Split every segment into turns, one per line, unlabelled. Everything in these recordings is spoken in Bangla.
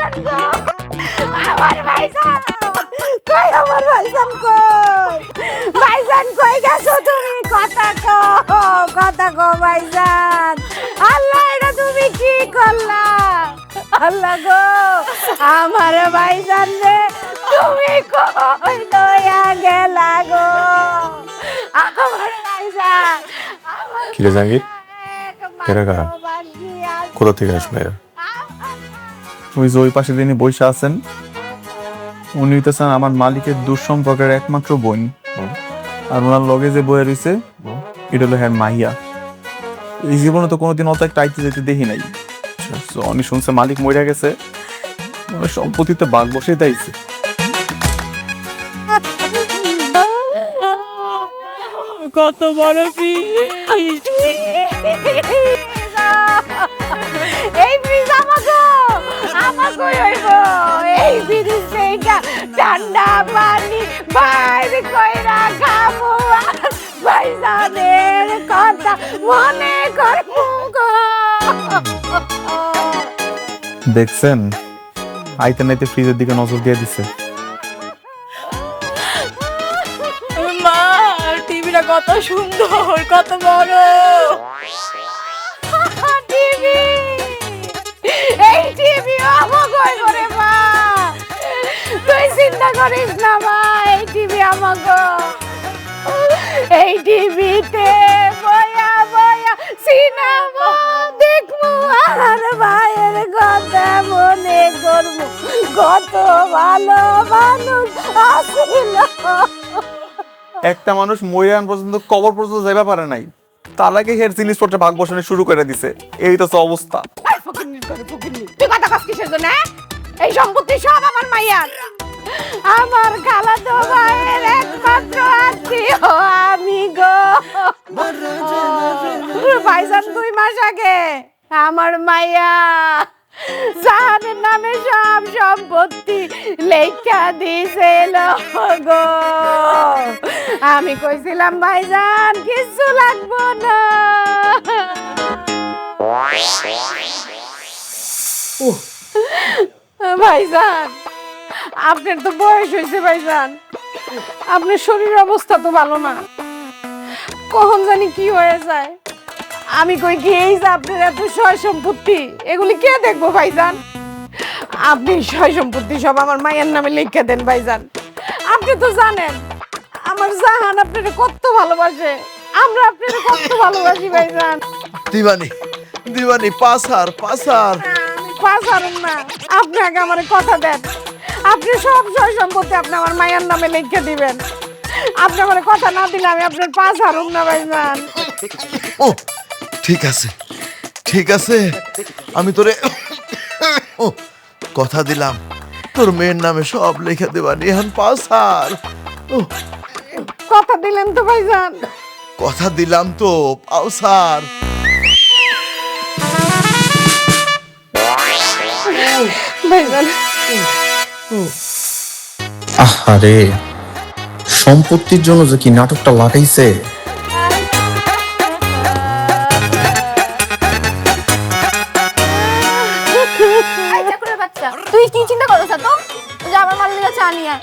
ভাইজান গো, আমার ভাইজান কই, আমার ভাইজান কই, ভাইজান কই গেছো তুমি? কথা কো ভাইজান। আল্লাহ, এটা তুমি কি করলা? আল্লাহ গো, আমার ভাইজান রে তুমি কই লইয়া গেলা গো? আমার ভাইজান,
কি রে জাহাঙ্গীর, এরা কারা? কোথা থেকে আসলো এরা?
ওই যে ওই পাশে যিনি বসে আছেন উনি হইতেছেন আমার মালিকের দুঃসম্পর্কের একমাত্র বোন। আর ওনার লগে যে বয়ে রয়েছে এটা হলো হ্যাঁ মাহিয়া। এই জীবনে তো কোনোদিন অত একটা আইতে যেতে দেখি নাই। So, উনি শুনছে মালিক মরে গেছে, ওনার সম্পত্তিতে বাঘ বসে দিয়েছে।
কত বড় ফ্রিজ! এই ফ্রিজ আমাকে হইব। এই ফ্রিজ থেকে ঠান্ডা পানি বাইর কইরা খাবো, ভাইজানের কথা মনে করবো গো।
দেখছেন আইতে নাইতে ফ্রিজের দিকে নজর দিয়ে দিছে।
মা, টিভিটা কত সুন্দর, কত বড় টিভি! এই টিভি আমাকে করে মা, তুই চিন্তা করিস না মা, এই টিভি আমাকে। এই টিভিতে বয়া বয়া সিনেমা দেখবো আর ভাইয়ের কথা মনে করবো। কত ভালো মানুষ আসিল।
একটা মানুষ মরিয়ান পর্যন্ত কবর পর্যন্ত যাইবা পারে নাই, তার আগে হের জিনিসপত্র ভাগ বসানো শুরু করে দিছে। এই তো অবস্থা।
তুই কথা কস কিসের জন্য? এই সম্পত্তি সব আমার মাইয়ার। আমার খালাতো ভাইয়ের একমাত্র আত্মীয় আমি গো। ভাইজান 2 মাস আগে আমার মাইয়া জাহানের নামে সব সম্পত্তি লেখা দিছিল গো। আমি কইছিলাম ভাইজান কিছু লাগবো না। ভাইজান, আপনার তো বয়স হয়েছে ভাইজান, আপনার শরীরের অবস্থা তো ভালো না, কখন জানি কি হয়ে যায়। আমি কই কি এই যে আপনার এত সয় সম্পত্তি এগুলি কে দেখবো ভাইজান? আপনি সয় সম্পত্তি সব আমার মায়ের নামে লিখে দেন ভাইজান। আপনি তো জানেন আমার জাহান আপনাকে কত ভালোবাসে, আমরা আপনাকে কত ভালোবাসি ভাইজান।
দিবানি দিবানি পাসার পাসার
আমি পাস হারুম না, আপনি আগে আমার কথা দেন। আপনি সব সয় সম্পত্তি আপনি আমার মায়ের নামে লিখে দিবেন। আপনি আমার কথা না দিলে আমি আপনার পাস হারুম না ভাইজান।
ও ঠিক আছে ঠিক আছে, আমি তোরে কথা দিলাম তোর মেয়ের নামে সব লিখে দেবানি। এখন পাসার
কথা দিলেন তো ভাইজান?
কথা দিলাম তো, পাউসার।
ভাইজান
আহারে, সম্পত্তির জন্য যে কি নাটকটা লাগাইছে।
তুই কি চিন্তা করছ তো যে আমার মার লিগে চা নিয়ে?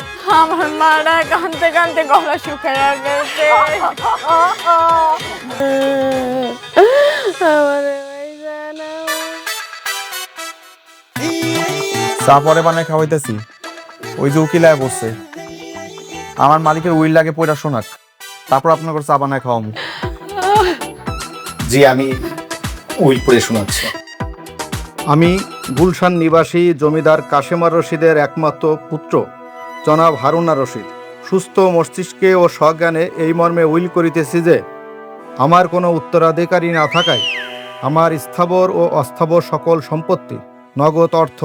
আমার মারা কাঁদতে কাঁদতে গলা শুকিয়ে গেছে।
চা পরে বানায় খাওয়াইতেছি। ওই যে উকিলায় বসছে, আমার মালিকের উইল লাগে পয়টা শোনাক, তারপর আপনার করে চা বানায় খাওয়াবো।
জি, আমি উইল পড়ে শোনাচ্ছি।
আমি গুলশান নিবাসী জমিদার কাশেমার রশিদের একমাত্র পুত্র জনাব হারুনা রশিদ সুস্থ মস্তিষ্কে ও সজ্ঞানে এই মর্মে উইল করিতেছি যে আমার কোনো উত্তরাধিকারী না থাকায় আমার স্থাবর ও অস্থাবর সকল সম্পত্তি, নগদ অর্থ,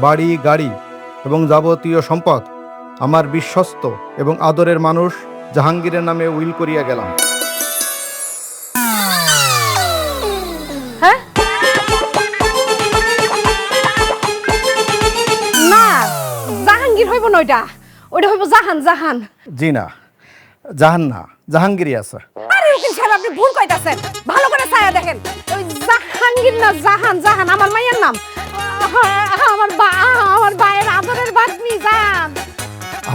বাড়ি গাড়ি এবং যাবতীয় সম্পদ আমার বিশ্বস্ত এবং আদরের মানুষ জাহাঙ্গীরের নামে উইল করিয়া গেলাম।
না, জাহাঙ্গীর হইব না, ওইটা হইব জাহান। জাহান
জি না, জাহান না, জাহাঙ্গীরই আছে।
আরে উকিল সাহেব, আপনি ভুল কইতাছেন, ভালো করে ছায়া দেখেন। ওই জাহাঙ্গীর না, জাহান। জাহান আমার মায়ের নাম।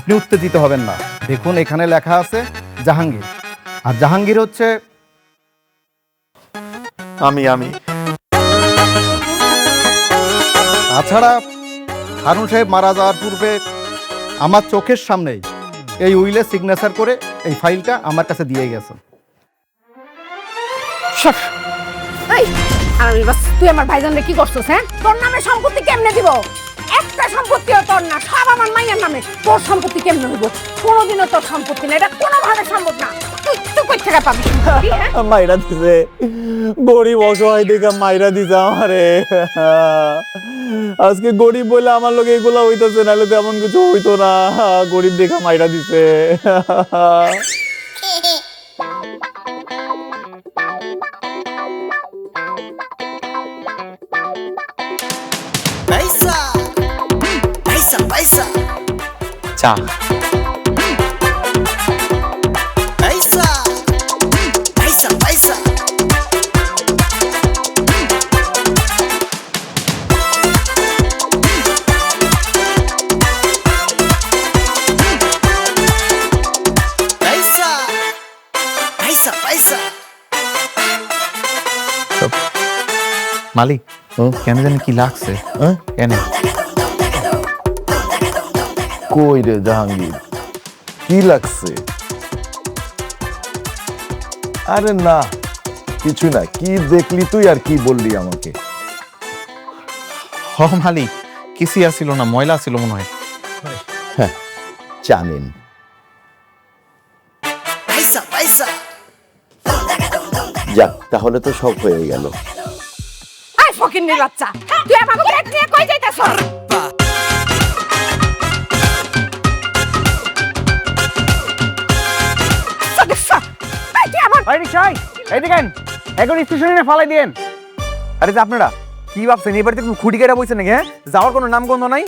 আপনি উত্তেজিত হবেন না। দেখুন এখানে লেখা আছে জাহাঙ্গীর, আর জাহাঙ্গীর হচ্ছে
আমি
তাছাড়া হারুন সাহেব মারা যাওয়ার পূর্বে আমার চোখের সামনেই এই উইলে সিগনেচার করে এই ফাইলটা আমার কাছে দিয়ে গেছে।
এই আরে বাস, তুই আমার ভাইজানরে কি করছিস? হ্যাঁ, তোর নামে সম্পত্তি কেমনে দিব? একটা সম্পত্তিও তোর না, সব আমার মাইয়ার নামে। তোর সম্পত্তি কেমনে হইব? কোনোদিনও তোর সম্পত্তি না, এটা কোনোভাবে সম্ভব না। তুই তুই কই থেকে পাবি সম্পত্তি, হ্যাঁ?
মাইরা দিছে, গরিব অসহায় দেখে মাইরা দিছে আমারে। আজকে গরিব বলে আমার লোক এগুলা হইতেছে, নাহলে তো এমন কিছু হইতো না। গরিব দেখে মাইরা দিছে।
Paisa, paisa, paisa,
চা
paisa, paisa, paisa. Paisa, paisa, paisa.
মালিক, কেন জানি কি লাগছে? কেন?
কই রে জাহাঙ্গীর, কি লাগছে? আরে না, কিছু না। কি দেখলি তুই আর কি বললি আমাকে?
হ মালিক, কিসি আসছিল না, ময়লা ছিল মনে হয়।
জানেন
Paisa, paisa.
যাক, তাহলে তো সব হয়ে গেল।
এই ফকিন্নির বাচ্চা, তুই আমাকে ব্যাগ নিয়ে কই যাইতাছস? সদস্য, এই তুই আমার
আরে রিকশাই, এই দেখেন, এখন স্টেশনে ফালাই দিয়েন। আরে যে আপনারা কি ভাবছেন, এবারে তো খুঁটি কেটে বইছেন নাকি? হ্যাঁ, যাওয়ার কোনো নাম গন্ধ নাই।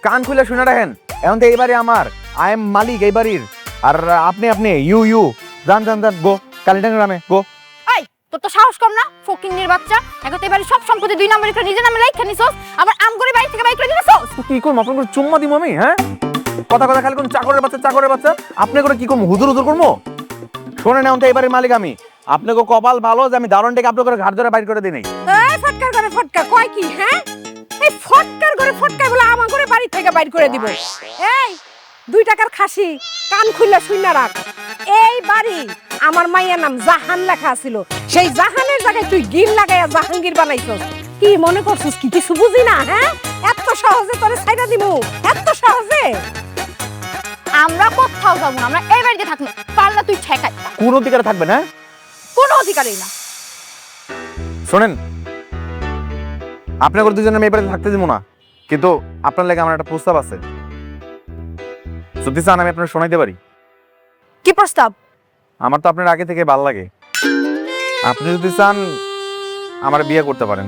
কান খুলে শুনে রাখেন, এখন তো এইবারে আমার, আই এম মালিক এই বাড়ির। আর আপনি ইউ যান যান যান, গো কালিটাঙ্গা গ্রামে গো।
এই তোর তো সাহস কম না, ফকিন্নির বাচ্চা। এখন তো এবারে সব সম্পত্তি 2 নম্বরে করে নিজের নামে লেখা নিছস, আবার আম করে বাড়ি থেকে বাইর করে দিছস।
কি করবো, আপনার করে চুম্মা দিব আমি? হ্যাঁ, কথা কথা খালি কোন চাকরের বাচ্চা আপনি করে কি করবো, হুজুর করবো? শোনেন, এখন তো এবারে মালিক আমি। আপনাকে কপাল ভালো যে আমি দারণটাকে আপনার করে ঘাট ধরে বাইর করে দিই নাই।
এই ফটকার করে ফটকা কয় কি? হ্যাঁ, এই ফটকার করে ফটকা বলে আমার করে বাড়ি থেকে বাইর করে দিব। এই 2 টাকার খাসি, কান খুইলা শুইনা রাখ। এই বাড়ি আমার মাইয়ার নাম জাহান লেখা ছিল, সেই জাহানের জায়গায় তুই গিল লাগাইয়া জাহাঙ্গীর বানাইছস। কি মনে করছিস কি কিছু বুঝি না? হ্যাঁ, এত সহজে তোরে ছাইড়া দিমু? এত সহজে?
আমরা কোথাও যাবো না, আমরা এই বাড়িতে থাকবো। পারলা তুই ঠেকাই,
কোন অধিকারে থাকবেন? হ্যাঁ,
কোনো অধিকারই না।
শোনেন, আপনার করে দুজনে আমি এবারে থাকতে দিব না, কিন্তু আপনার লাগে আমার একটা প্রস্তাব আছে। যদি চান আমি আপনার শোনাইতে পারি।
কি প্রস্তাব?
আমার তো আপনার আগে থেকে ভালো লাগে। আপনি যদি চান আমার বিয়ে করতে পারেন,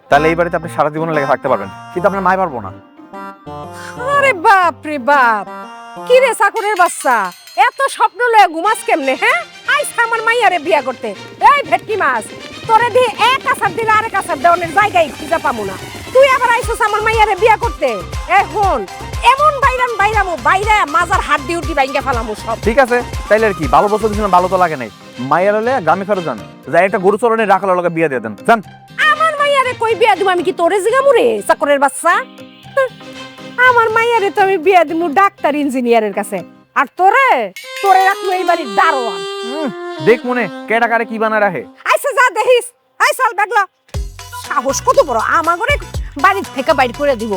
তাহলে এই বাড়িতে আপনি সারা জীবনের লেগে থাকতে পারবেন, কিন্তু আপনার মায় পারবো না।
আরে বাপ রে বাপ, কি রে চাকরের বাচ্চা, এত স্বপ্ন লয়ে ঘুমাস কেমনে? হ্যাঁ, আইস আমার মাইয়ারে বিয়া করতে। এই ভেটকি মাছ, তোরে দিয়ে এক আসার দিলে আরেক আসার দেওয়ানের জায়গায় খুঁজে পাবো না। তুই আবার আইসস আমার মাইয়ারে বিয়া করতে? এখন এমন বাইরামো বাইরে মাজার হাত দিয়ে উঠি বাইঙ্গা ফেলামো সব।
ঠিক আছে, তাইলে আর কি, ভালো বছর দিচ্ছিলাম, ভালো তো লাগে নাই। মায়ের হলে গ্রামে ফেরত যান, যাই একটা গরু চরণে রাখার লগে বিয়ে দিয়ে দেন, যান।
আমার মাইয়ারে কই বিয়া দিমু? আমি কি তোরে জিগামু রে চাকরের বাচ্চা? আমার মাইয়ারে তো আমি বিয়া দিমু ডাক্তার ইঞ্জিনিয়ারের কাছে, আর তোরে রাখবো এই বাড়ির দারোয়ান।
দেখ মনে কেটা কারে কি বানা রাখে।
আইসা যা দেখিস, আই চল বেগলা। সাহস কত বড়, আমার ঘরে বাড়ি থেকে বাইর করে দিব।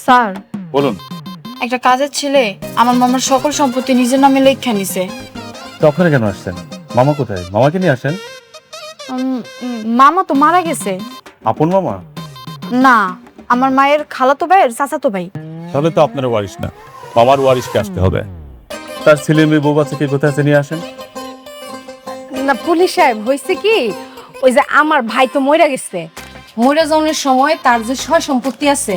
স্যার,
বলুন।
একটা কাজের ছেলে আমার মামার সকল সম্পত্তি নিজের নামে লেখা নিছে।
তো আপনারা কেন আসছেন? মামা কোথায়? মামাকে নিয়ে আসেন।
মামা তো মারা গেছে।
আপন মামা?
না, আমার মায়ের খালাতো ভাইয়ের চাচাতো ভাই।
তাহলে তো আপনার ওয়ারিশ না, মামার ওয়ারিশকে আসতে হবে। তার ছেলে মেয়ে বউ বাচ্চাকে কোথায় আছে নিয়ে আসেন।
না পুলিশ সাহেব, হয়েছে কি, ওই যে আমার ভাই তো মরে গেছে। মরে যাওয়ার সময় তার যে সয় সম্পত্তি আছে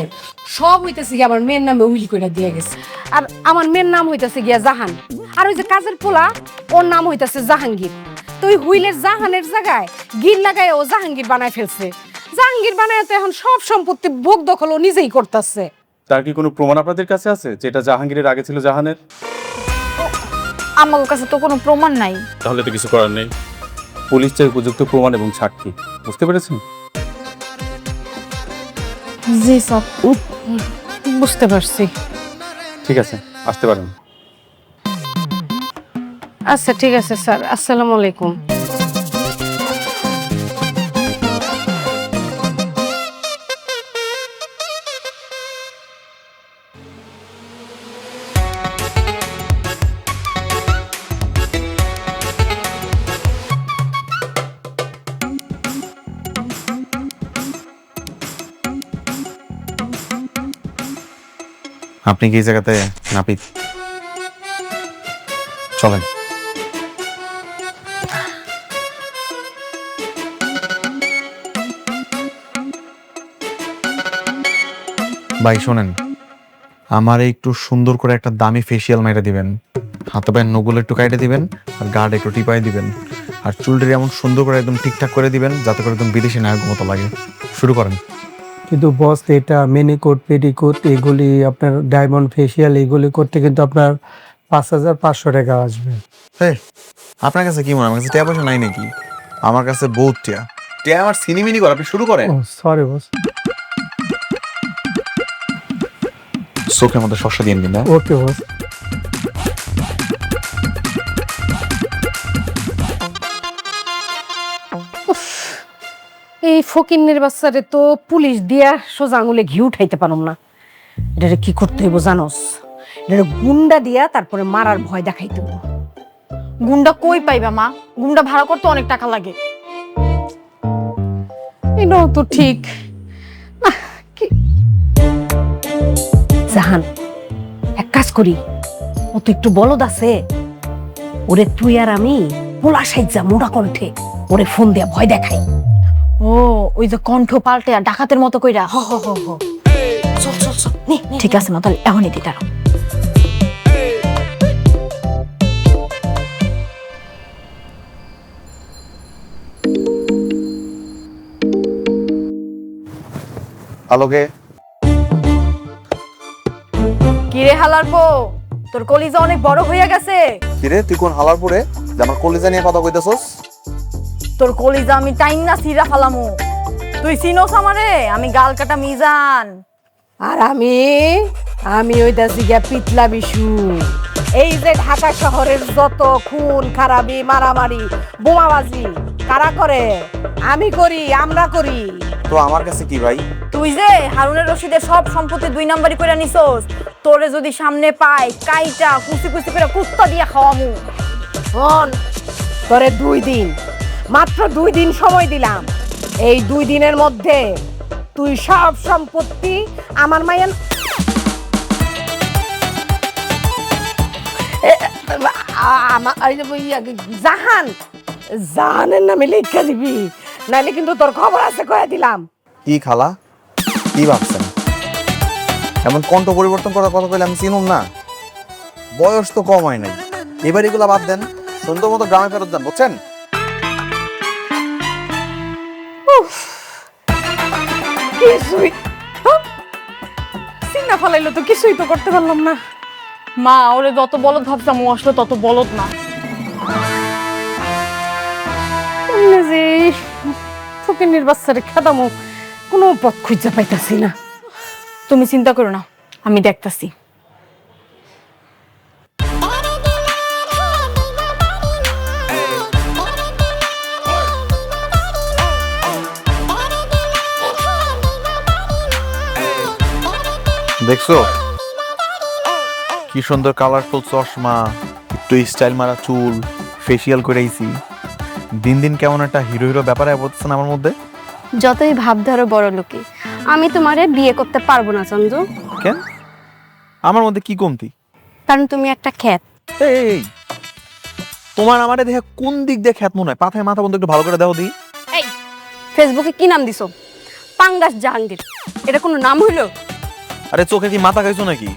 সব হইতেছে গিয়ে আমার মেয়ের নামে উইল করে দিয়ে গেছে। আর আমার মেয়ের নাম হইতেছে গিয়া জাহান, আর ওই যে কাজের পোলা ওর নাম হইতেছে জাহাঙ্গীর। তুই হুইলের জাহানের জায়গায় গির লাগায় ও জাহাঙ্গীর বানায় ফেলছে। জাহাঙ্গীর বানায় তো এখন সব সম্পত্তি ভোগ দখল ও নিজেই করতেছে।
তার কি কোনো প্রমাণ আপনাদের কাছে আছে যেটা জাহাঙ্গীরের আগে ছিল জাহানের?
আমার কাছে তো কোনো প্রমাণ নাই।
তাহলে তো কিছু করার নেই, পুলিশ চাই উপযুক্ত প্রমাণ এবং সাক্ষী। বুঝতে পেরেছেন?
জি স্যার।
বুঝতে পারছি।
ঠিক আছে, আসতে পারেন।
আচ্ছা ঠিক আছে স্যার, আসসালামু আলাইকুম।
আপনি কি এই জায়গাতে নাপিত? চলেন। ভাই শোনেন, আমার একটু সুন্দর করে একটা দামি ফেসিয়াল মেরে দিবেন, হাতে পায়ের নগুলো একটু কাটে দিবেন, আর গার্ড একটু টিপাই দিবেন, আর চুলটা এমন সুন্দর করে একদম ঠিকঠাক করে দিবেন যাতে করে একদম বিদেশি নায়ক মতো লাগে। শুরু করেন।
কিন্তু বস, এটা মিনিকোট পেটিকোট এগুলি আপনার ডায়মন্ড ফেসিয়াল এগুলি করতে কিন্তু আপনার 5,500 টাকা আসবে।
হ্যাঁ, আপনার কাছে কি মনে হয় আমার কাছে টাকা পয়সা নাই নাকি? আমার কাছে বহুত টিয়া টিয়া আমার সিনিমিনি কর। আপনি শুরু করেন।
ও সরি বস।
চোখের মধ্যে শস্য দিয়ে দিন না।
ওকে বস।
এই ফকিন্নের বাচ্চারে তো পুলিশ দিয়া সোজা আঙুলে ঘি উঠাইতে পারুম না। এটা কি করতে হইব জানোস? এটা গুন্ডা দিয়া তারপরে মারার ভয় দেখাইতে হইব।
গুন্ডা কই পাইবা মা? গুন্ডা ভাড়া করতে অনেক টাকা লাগে।
এটাও তো ঠিক। জাহান, এক কাজ করি, ও তো একটু বলদ আছে, ওরে তুই আর আমি পোলা সাইজা মোটা কণ্ঠে ওরে ফোন দিয়া ভয় দেখাই।
ও, ওই যে কণ্ঠ পাল্টে আর ডাকাতের মতো কইরা।
হ হ হ হ। চল চল চল, নে নে।
ঠিক আছে মা, তাহলে এখনই দিতে দাঁড়াও।
আলোকে
কিরে হালার পো, তোর কলিজা অনেক বড় হইয়া গেছে।
কিরে তুই কোন হালার পরে যে আমার কলিজা নিয়ে কথা কইতেছস?
তোর কলিজা আমি টাইম না সিরা ফালামু। তুই চিনোস আমারে? আমি গাল কাটা মিজান।
আর আমি ওই দাসি গিয়া পিতলা বিশু। এই যে ঢাকা শহরের যত খুন খারাপি মারামারি বোমাবাজি কারা করে? আমি করি, আমরা করি।
তো আমার কাছে কি ভাই?
তুই যে হারুনের রশিদের সব সম্পত্তি 2 নাম্বারি করে নিছস, তোরে যদি সামনে পাই কাইটা কুচি কুচি করে কুত্তা দিয়া খাওয়ামু।
শোন, তোরে 2 দিন, মাত্র 2 দিন সময় দিলাম। এই 2 দিনের মধ্যে তুই সব সম্পত্তি আমার মায়ের জাহানের নামে লেখা দিবি, নাইলে কিন্তু তোর খবর আছে কয়ে দিলাম।
কি খালা, কি ভাবছেন? এমন কণ্ঠ পরিবর্তন করার কথা কইলে আমি চিনুম না? বয়স তো কম হয় নাই, এবার এগুলা বাদ দেন, সুন্দর মতো গ্রামে ফেরত যান, বুঝছেন?
কিছুই চিন্তা ফলাইলো তো, কিছুই তো করতে পারলাম না।
মা, ওরে যত বলদ ভাবতাম ও আসলে তত বলদ না।
যে ফকিন্নির বাচ্চারে খেদামো, কোনো পথ খুঁজে পাইতাছি না।
তুমি চিন্তা করো না, আমি দেখতাছি।
দেখছো কি সুন্দর কালারফুল চশমা, একটু স্টাইল মারা চুল, ফেসিয়াল করে আইছি। দিন দিন কেমন একটা হিরো হিরো ব্যাপারে পড়তেছে না আমার মধ্যে।
যতই ভাব ধরো বড় লোকে, আমি তোমারে বিয়ে করতে পারবো না চন্দ্র।
কেন? আমার মধ্যে কি কমতি?
কারণ তুমি একটা খ্যাত।
এই তোমার আমারে দেখে কোন দিক দিয়ে খ্যাত মনে হয়? পাথায় মাথা বন্ধ একটু ভালো করে দাও দি।
এই ফেসবুকে কি নাম দিছো? পাঙ্গাস জাহাঙ্গীর। এটা কোনো নাম হইলো?
আরে চোখে কি মাথা খাইছো নাকি?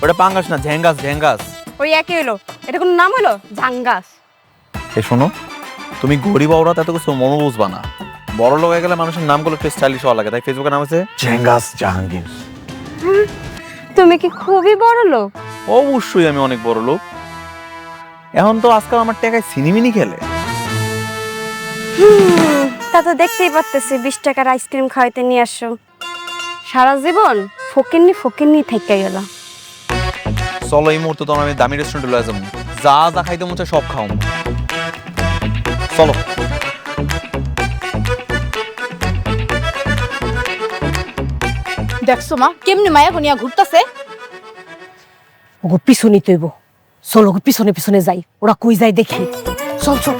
ওটা পাঙ্গাস না, ঝ্যাঙ্গাস ঝ্যাঙ্গাস।
ওই একই হইলো। এটা কোনো নাম হইলো? জাঙ্গাস।
এ শোনো, তুমি গরিব ওরা এত কিছু মনো বুঝবা না। বড় লোক হয়ে গেলে মানুষের নামগুলো একটু স্টাইলিশ হওয়া লাগে, তাই ফেসবুকে নাম আছে চেঙ্গাস জাহাঙ্গীর।
তুমি কি খুবই বড় লোক?
অবশ্যই আমি অনেক বড় লোক। এখন তো আজকাল আমার টাকায় সিনেমিনি খেলে।
তা তো দেখতেই পারতেছি 20 টাকার আইসক্রিম খাওয়াইতে নিয়ে আসো, সারা জীবন ফকিন্নি ফকিন্নি থেকে গেল।
চলো এই মুহূর্তে তো আমি দামি রেস্টুরেন্টে লয়ে যাবো, যা যা খাইতে মন চায় সব খাওয়াবো। চলো।
দেখছো মা কেমনি মায়া গনিয়া ঘুরতাছে।
ওগো পিছনে তৈব, চলো ওগো পিছনে পিছনে যাই, ওরা কই যায় দেখি। চল চল।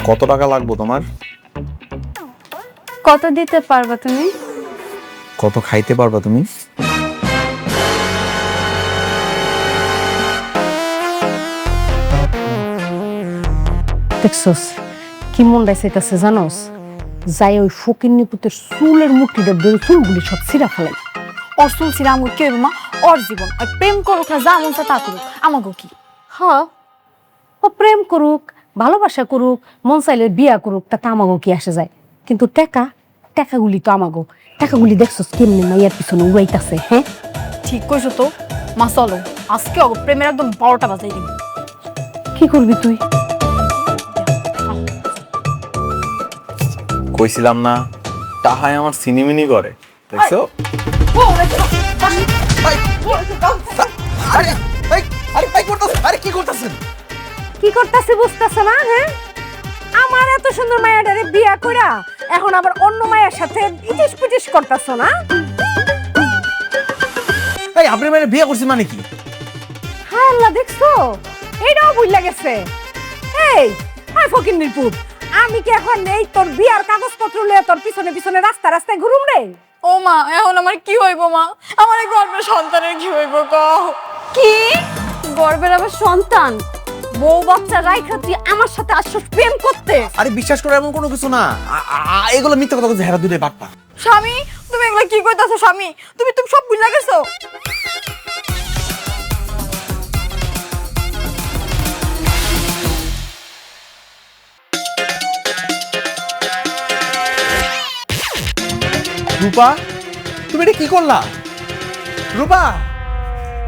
কত টাকা লাগবে তোমার?
কত দিতে পারবা তুমি?
কত খাইতে পারবা তুমি?
দেখছস কি মনটাই চাইতেছে জানোস, যাই ওই ফকিন্নি পুতের চুলের মুঠিটা ধরে চুলগুলি সব ছিঁড়া ফেলাই।
ওর চুল ছিঁড়া আমাকে কি হইব মা? ওর জীবন আর প্রেম করুক না যা মন চায় তা করুক, আমাকে কি?
হ্যাঁ, ও প্রেম করুক, ভালোবাসা করুক, মন চাইলে বিয়া করুক, তাতে আমাগো কি আসে যায়। কিন্তু টাকাগুলি তো আমাগো। টাকাগুলি দেখছস কেমনি মাইয়ার পিছনে উড়াইতাছে। হ্যাঁ
ঠিক কইছো তো মা, চলো আজকে ওর প্রেমের একদম 12টা বাজাই দিবি।
কি করবি তুই?
কইছিলাম না তাহাই আমার সিনেমিনি করে, দেখছো?
কি করতেছে বুঝতেছ না? হ্যাঁ, আমার এত সুন্দর মায়াটারে বিয়া কইরা এখন আবার অন্য মায়ের সাথে ইটিস পিটিস করতেছ না?
এই আপনি মানে বিয়ে করছেন মানে কি?
হায় আল্লাহ, দেখছো এইটাও ভুল গেছে। এই হাই ফকিন্নির পুত, আমি কি এখন এই তোর বিয়ার কাগজপত্র লয়ে তোর পিছনে পিছনে রাস্তায় ঘুরুম রে?
ও মা এখন আমার কি হইব মা? আমার এই গর্ভের সন্তানের কি হইব কও?
কি গর্বের আবার সন্তান? বউ বাচ্চা রাইখা তুই আমার সাথে আসছস প্রেম করতে?
আরে বিশ্বাস করে এমন কোনো কিছু না, এগুলো মিথ্যা কথা বলছে, হেরা দুটোই বাটপা।
স্বামী তুমি এগুলা কি কইতাছো? স্বামী তুমি সব ভুলে গেছো।
রূপা তুমি এটা কি করলা? রূপা,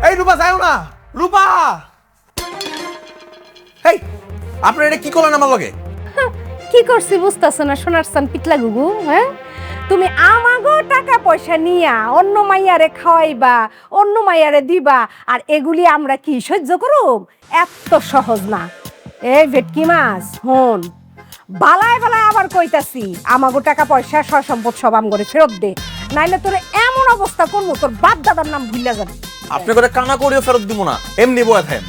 এই রূপা যাও না। রূপা, এই আপনারা এটা কি করলেন আমার লগে?
কি করছি বুঝতেছ না সোনার সান পিতলা গুগু? হ্যাঁ, তুমি আমাগো টাকা পয়সা নিয়া অন্য মাইয়ারে খাওয়াইবা, অন্য মাইয়ারে দিবা, আর এগুলি আমরা কি সহ্য করুম? এত সহজ না। এই ভেটকি মাছ হন, বালায় বালায় আবার কইতাছি আমাগো টাকা পয়সা সয় সম্পদ সব আমগরে ফেরত দে, নাইলে তোরে এমন অবস্থা করবো তোর বাপ দাদার নাম ভুলিয়া যাবে।
আপনি করে কানা করিও ফেরত দিব না, এমনি বয়া থাকেন।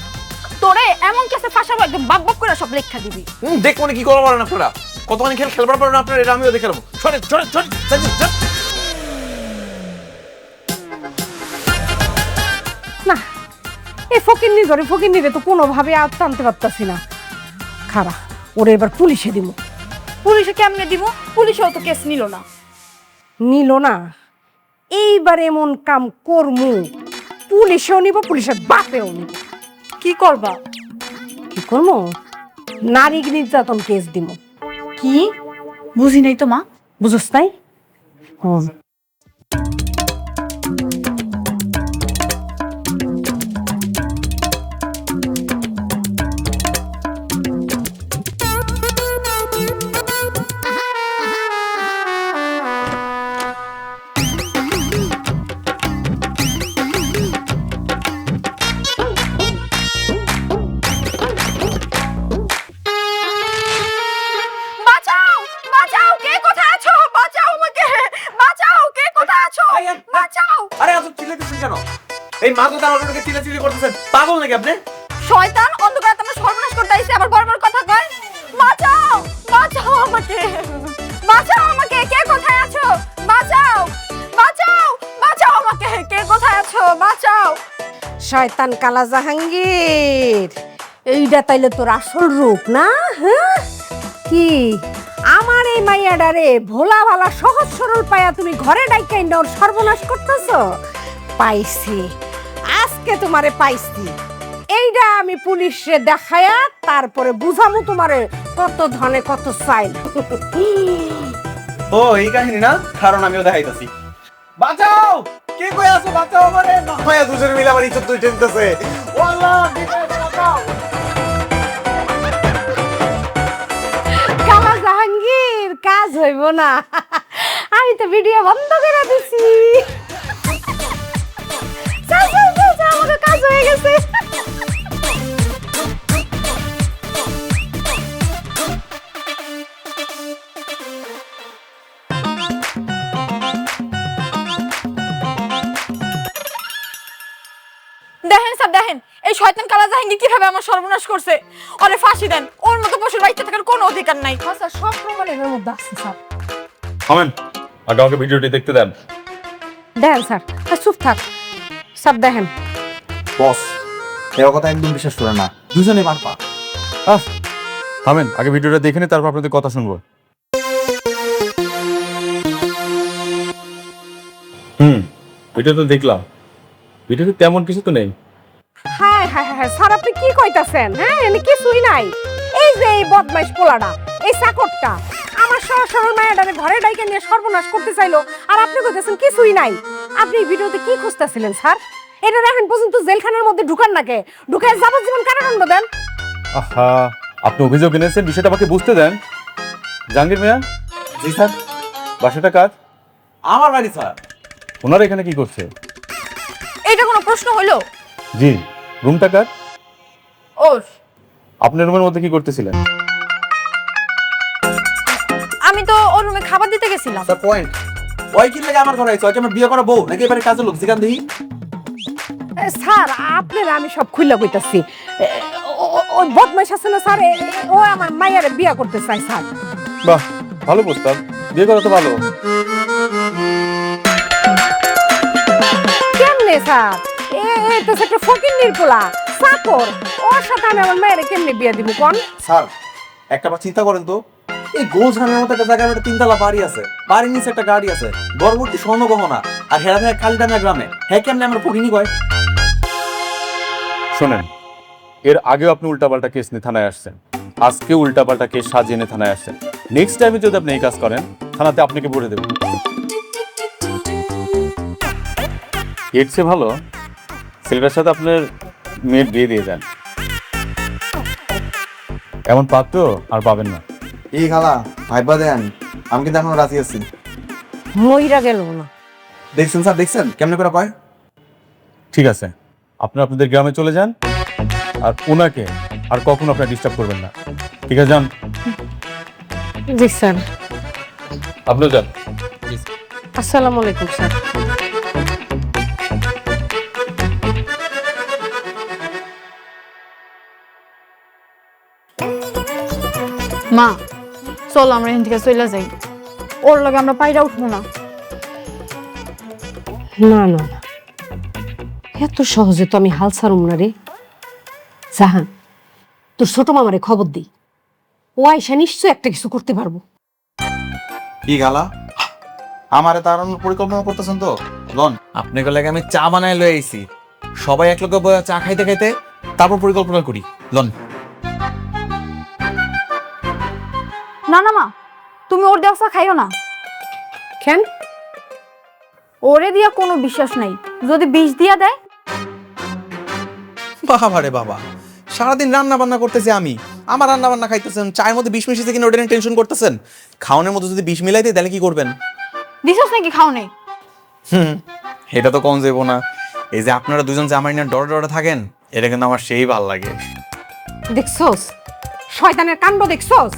তোরে এমন কেসে ফাঁসাবো একদম বাপ বাপ করে সব লেখা দিবি।
দেখবো না কি করবো পারেন আপনারা, কতখানি খেলবার পারেন আপনারা, এটা আমিও দেখে নেবো। সরেন সরেন সরেন।
না, এই ফকিন্নিরে তো কোনোভাবে আর টানতে পারতাছি না। খারা ওরে এবার পুলিশে দিব।
পুলিশে কেমনে দিব? পুলিশেও তো কেস নিল না।
নিল না? এইবার এমন কাম করমু, পুলিশেও নিব, পুলিশের বাপেও নিব।
কি করবা?
কি করবো? নারী নির্যাতন কেস দিব।
কি বুঝি নাই তো মা।
বুঝস নাই?
বাঁচাও বাঁচাও, কে কোথায় আছো? বাঁচাও আমাকে, বাঁচাও, কে কোথায় আছো? বাঁচাও।
আরে এত চিল্লাইতেছেন কেন? এই মাগো দাঁড়ানোকে চিল্লাচিল্লি করতেছেন, পাগল নাকি আপনি?
শয়তান অন্ধকারে তোমরা সর্বনাশ করতে আইছে, আবার বড় বড় কথা কয়। বাঁচাও বাঁচাও আমাকে, বাঁচাও আমাকে, কে কোথায় আছো? বাঁচাও বাঁচাও, বাঁচাও আমাকে, কে কোথায় আছো? বাঁচাও।
শয়তান কালা জাহাঙ্গীর, এইটা তাইলে তোর আসল রূপ না? হ্যাঁ, কি আমার এই মাইয়াডারে ভোলা ভালা সহজ সরল পায়া তুমি ঘরে ডাইকাইন্ডা ওর সর্বনাশ করতেছ? পাইছি, আজকে তোমারে পাইছি। এইটা আমি পুলিশে দেখায়া তারপরে বুঝামু তোমারে কত ধনে কত চাইল।
ও এই কাহিনী না, কারণ আমিও দেখাইতাছি। বাঁচাও, কে কই আছো? বাঁচাও আমারে। মায়া দুজন মিলে আমার ইজ্জত তুই টেনতেছে। ও আল্লাহ, কে কই আছো? বাঁচাও।
কালা জাহাঙ্গীর, কাজ হইব না, আমি তো ভিডিও বন্ধ করে দিছি। চল চল চল চল, আমাদের কাজ হয়ে গেছে।
দেখেন স্যার, দেখেন এই শয়তান কালা জাহাঙ্গীর কিভাবে আমার সর্বনাশ করছে। ওরে ফাঁসি দেন, ওর মতো পশুর বাচ্চা থাকার কোনো অধিকার নাই।
স্যার, সব প্রমাণ এর মধ্যে আছে স্যার।
থামেন, আগে আমাকে ভিডিওটি দেখতে দেন।
দেখেন স্যার, চুপ থাক স্যার। দেখেন
বস, এই কথা একদম বিশ্বাস করে না, দুজনে মারপা।
থামেন, আগে ভিডিওটা দেখে নিই, তারপর আপনাদের কথা শুনবো। ভিডিও তো দেখলাম, ভিডিওতে তেমন কিছু তো নেই।
হ্যাঁ হ্যাঁ হ্যাঁ স্যার, আপনি কি কইতাছেন? হ্যাঁ, এনে কিছুই নাই। এই যে এই বদমাইশ পোলাটা, এই চাকরটা আমার সরল মায়াডারে ঘরে ডাইকে নিয়ে সর্বনাশ করতে চাইলো, আর আপনি কইতাছেন কিছুই নাই। আপনি এই ভিডিওতে কি খুঁজতেছিলেন স্যার? এটা এখন পর্যন্ত জেলখানার মধ্যে ঢুকান নাকে, ঢুকে যাবজ্জীবন কারাদণ্ড দেন।
আহা, আপনি অভিযোগ এনেছেন, বিষয়টা আমাকে বুঝতে দেন। জাহাঙ্গীর মিয়া,
জি স্যার।
বাসাটা কার?
আমার বাড়ি স্যার।
ওনারা এখানে কি করছে?
এটা কোনো প্রশ্ন হলো?
জি, রুমটা কার?
ওর।
আপনি রুমের মধ্যে কি করতেছিলেন?
আমি তো ওর রুমে খাবার দিতে গেছিলাম।
স্যার পয়েন্ট, ওই কি লাগে আমার ঘরে আইছো? ওই কি আমার বিয়ে করা বউ নাকি এবারে কাজের লোক? জিগান দেখি।
স্যার, আপনারা আমি সব খুইলা কইতাছি। ওই বদমাইশ আছে না স্যার, ও আমার মাইয়ারে বিয়া করতে চাই স্যার।
বাহ, ভালো প্রস্তাব, বিয়ে করা তো ভালো।
কেমনে স্যার? এই তো একটা ফকিন্নির পোলা, চাকর, ওর সাথে আমি আমার মায়ের কেমনে বিয়া দিব কোন?
স্যার একটা বার চিন্তা করেন তো, এই গোলঝানের মতো একটা জায়গায় একটা তিনতলা বাড়ি আছে, বাড়ির নিচে একটা গাড়ি আছে, গর্ভবতী স্বর্ণ গহনা, আর হেরা থাকে কালিদানা গ্রামে। হ্যাঁ, কেমনে আমার ফকিনি কয়?
শোনেন, এর আগেও আপনি উল্টাপাল্টা কেস নিয়ে থানায় আসছেন, আজকে উল্টাপাল্টা কেস সাজিয়ে নিয়ে থানায় আসছেন। নেক্সট টাইমে যদি আপনি এই কাজ করেন, থানাতে আপনাকে ভরে দেব। এর চেয়ে ভালো ছেলেটার সাথে আপনার মেয়ের বিয়ে দিয়ে দেন। এমন পাত্র আর পাবেন না।
এই খালা ভাইবা দেন, আমি কিন্তু এখন রাজি আছি।
মইরা গেল না।
দেখছেন স্যার, দেখছেন কেমনে করে কয়?
ঠিক আছে, আপনারা আপনাদের গ্রামে চলে যান, আর ওনাকে আর কখনো আপনারা ডিস্টার্ব করবেন না। ঠিক আছে, যান।
জি স্যার।
আপনিও যান।
আসসালামু আলাইকুম স্যার।
মা, চলো আমরা এখান থেকে চলে যাই, ওর লগে আমরা পায়রা উঠবো না।
না না না, এত সহজে তো আমি হাল ছাড়ুম না রে। জাহান, তোর ছোট মামারে খবর দিই, ও আয়সা নিশ্চয় একটা কিছু করতে পারবো।
কি গালা, আমারে তাড়ানোর পরিকল্পনা করতেছেন তো? লন, আপনাকে লাগে আমি চা বানায় লয়ে আইছি, সবাই এক লগে বসে চা খাইতে খাইতে তারপর পরিকল্পনা করি। লন।
না না মা, তুমি ওর দেওয়া চা খাইও না।
কেন?
ওরে দিয়া কোনো বিশ্বাস নাই, যদি বিষ দিয়া দেয়।
বাবা রে বাবা, সারাদিন রান্না বান্না করতেছি আমি, আমার রান্না বান্না খাইতেছেন, চায়ের মধ্যে বিষ মিশিয়েছে কিনা ওটা নিয়ে টেনশন করতেছেন। খাওয়ানোর মধ্যে যদি বিষ মিলাই দিই তাহলে কি করবেন?
বিশ্বাস নাকি খাও নেই?
এটা তো কম যাবো না। এই যে আপনারা দুজন যে আমার নিয়ে ডরে ডরে থাকেন, এটা কিন্তু আমার সেই ভাল লাগে।
দেখছস শয়তানের কাণ্ড, দেখছস?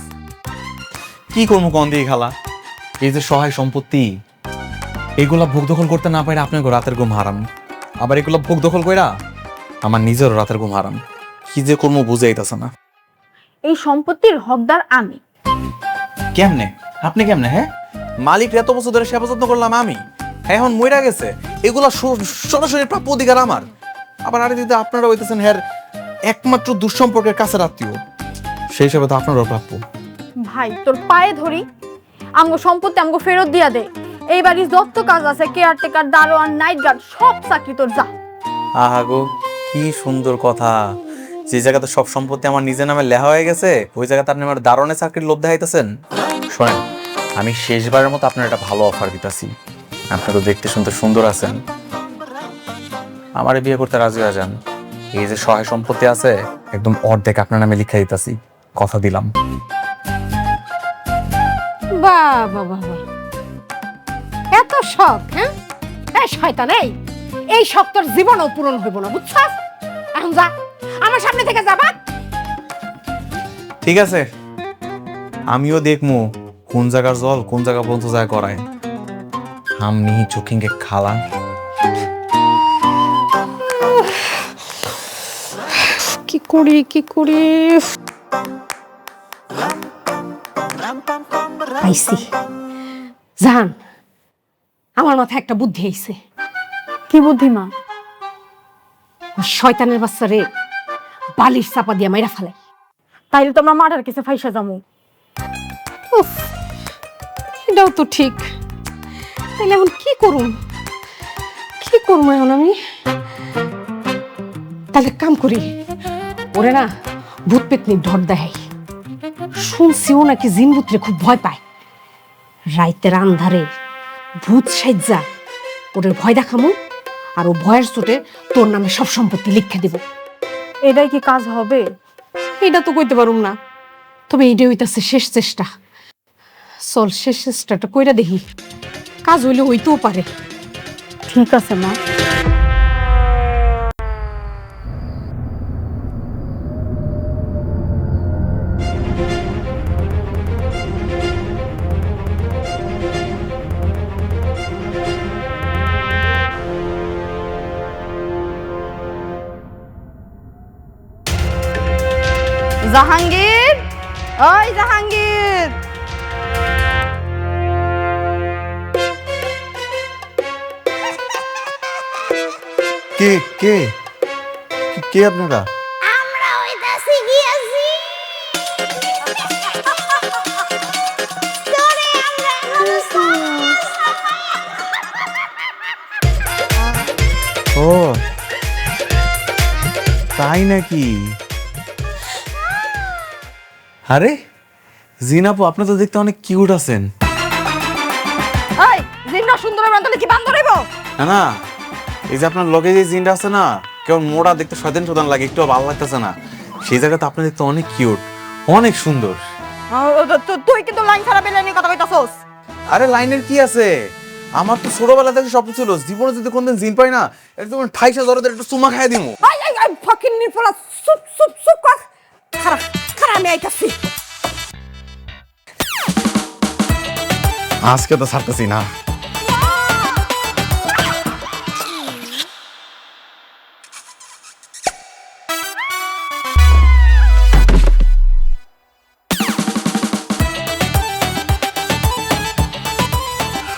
কি করবো কন দিয়ে খালা, এই যে সহায় সম্পত্তি, এইগুলা ভোগ দখল করতে না পারে আপনার রাতের ঘুম হারাম, আবার এগুলো ভোগ দখল কইরা আমার নিজের রাতের ঘুম হারাম। কি যে করবো বুঝে আইতাছে না।
এই সম্পত্তির হকদার আমি।
কেমনে? আপনি কেমনে? হ্যাঁ, মালিক এত বছর ধরে সেবা যত্ন করলাম আমি, হ্যাঁ এখন মইরা গেছে, এগুলা সরাসরি প্রাপ্য অধিকার আমার। আবার আরে দিদি আপনারা হইতেছেন হ্যাঁ একমাত্র দুঃসম্পর্কের কাছের আত্মীয়, সেই হিসাবে তো আপনারও প্রাপ্য।
ভাই তোর পায়ে ধরি, আমগো সম্পত্তি আমগো ফেরত দিয়া দে। এই বাড়ির যত কাজ আছে, কেয়ারটেকার, দারোয়ান, নাইট গার্ড, সব চাকরি তোর যা।
আহা গো, কি সুন্দর কথা। যে জায়গাতে সব সম্পত্তি আমার নিজের নামে লেখা হয়ে গেছে, ওই জায়গাতে আপনি আমার দারোয়ানের চাকরির লোভ দেখাইতেছেন। শোনেন, আমি শেষবারের মতো আপনার একটা ভালো অফার দিতেছি। আপনি তো দেখতে শুনতে সুন্দর আছেন, আমারে বিয়ে করতে রাজি হয়ে যান। এই যে সহায় সম্পত্তি আছে, একদম অর্ধেক আপনার নামে লিখে দিতেছি, কথা দিলাম।
বাহ বাহ বাহ বাহ। এত শখ, হ্যাঁ? এই শয়তান, এই শখ তোর জীবনও পূরণ হইব না, বুঝছস? এখন যা, আমার সামনে থেকে যা, বাদ।
ঠিক আছে, আমিও দেখবো কোন জায়গার জল কোন জায়গা পর্যন্ত যায় করায়। হাম নিহি চোখিংকে খালা।
কি করি আইসি জাহান, আমার মাথায় একটা বুদ্ধি আইছে।
কি বুদ্ধি মা?
শয়তানের বাচ্চা রে বালিশ চাপা দিয়া মাইরা ফেলে।
তাইলে তোমরা মার্ডার কেসে ফাইসা যাবো।
উফ, এটাও তো ঠিক। তাহলে এখন কি করুম এখন আমি? তাহলে কাম করি, ওরে না ভূত পেতনি ডর দেয়। শুনছি ও নাকি জিন ভূতরে খুব ভয় পায়। রাইতের আন্ধারে ভূত সাইজা ওদের ভয় দেখামু, আর ও ভয়ের চোটে তোর নামে সব সম্পত্তি লিখে দেব।
এটাই কি কাজ হবে?
এটা তো কইতে পারুম না, তবে এইটা হইতাছে শেষ চেষ্টা। চল শেষ চেষ্টাটা কইরা দেখি, কাজ হইলে হইতেও পারে।
ঠিক আছে মা। জাহাঙ্গীর, ওই জাহাঙ্গীর,
কে কে কে আপনারা?
আমরা হইতাছি গিয়েছি তোরে আমরা
ও তাই নাকি? আরে জিনাপু, আপনি তো দেখতে অনেক কিউট আছেন।
এই জিন্না সুন্দরের বান্ধবী কি বান্ধব হইব?
না না, এই যে আপনার লগে যে জিনটা আছে না, কেমন মোড়া দেখতে শয়তান লাগে, একটু ভালো লাগতেছে না। সেই জায়গাতে আপনি দেখতে অনেক কিউট, অনেক সুন্দর।
তুই কিন্তু লাইন ছাড়া বেলাইনি কথা কইতাছস।
আরে লাইনের কি আছে, আমার তো ছোটবেলা থেকে স্বপ্ন ছিল জীবনে যদি কোনদিন জিন পাই না, একদম ঠাইসা জড়দের একটু চুমা খাইয়া দিমু।
এই ফাকিং নিফলা, চুপ কর। খারাপ আমি আইতাছি।
আজকে তো ছাড়তেছি না।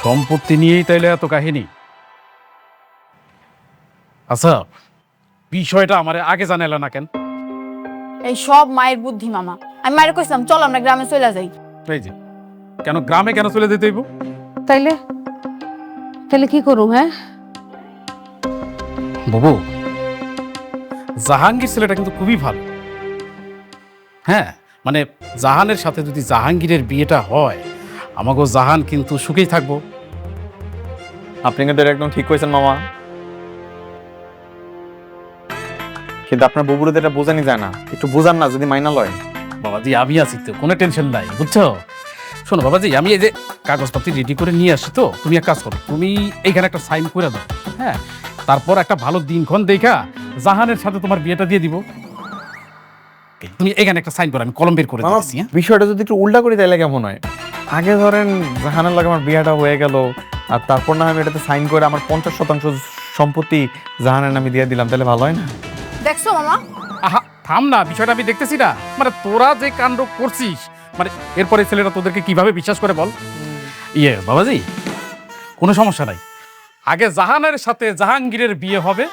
সম্পত্তি নিয়েই তাইলে এত কাহিনী? আচ্ছা, বিষয়টা আমার আগে জানাইলা না কেন?
এই সব মায়ের বুদ্ধি মামা। আমি মায়ের কইছিলাম চল আমরা গ্রামে চলে যাই।
এই যে কেন গ্রামে কেন চলে যেতে হইব?
তাইলে কি করুম? হ্যাঁ
বাবু, জাহাঙ্গীর ছেলেটা কিন্তু খুবই ভালো। হ্যাঁ, মানে জাহানের সাথে যদি জাহাঙ্গীরের বিয়েটা হয়, আমাকে জাহান কিন্তু সুখেই থাকবো।
আপনি কিন্তু একদম ঠিক কইছেন মামা, কিন্তু আপনার বুবুরে এটা বোঝানি যায় না। একটু বোঝান না, যদি মাইনা লয়।
বাবাজি আমি আছি তো, কোনো টেনশন নাই, বুঝছো? শোনো বাবাজি, আমি এই যে কাগজপত্র রেডি করে নিয়ে আসছি, তো তুমি এক কাজ করো, তুমি এইখানে একটা সাইন করে দাও। হ্যাঁ, তারপর একটা ভালো দিনক্ষণ দেখা জাহানের সাথে তোমার বিয়েটা দিয়ে দিব। তুমি এখানে একটা সাইন করো, আমি কলম বের করে দিচ্ছি।
বিষয়টা যদি একটু উল্টা করি তাহলে কেমন হয়? আগে ধরেন জাহানের লাগে আমার বিয়েটা হয়ে গেল, আর তারপর না আমি এটাতে সাইন করে আমার 50% সম্পত্তি জাহানের নামে দিয়ে দিলাম, তাহলে ভালো হয় না?
দেখছো মামা?
আহা থাম না, বিষয়টা আমি দেখতেছি না। মানে তোরা যে কাণ্ড করছিস, মানে এরপরে ছেলেটা তোদেরকে কিভাবে বিশ্বাস করে বল? বাবাজি, কোনো সমস্যা নাই, আগে জাহানের সাথে জাহাঙ্গীরের বিয়ে হবে,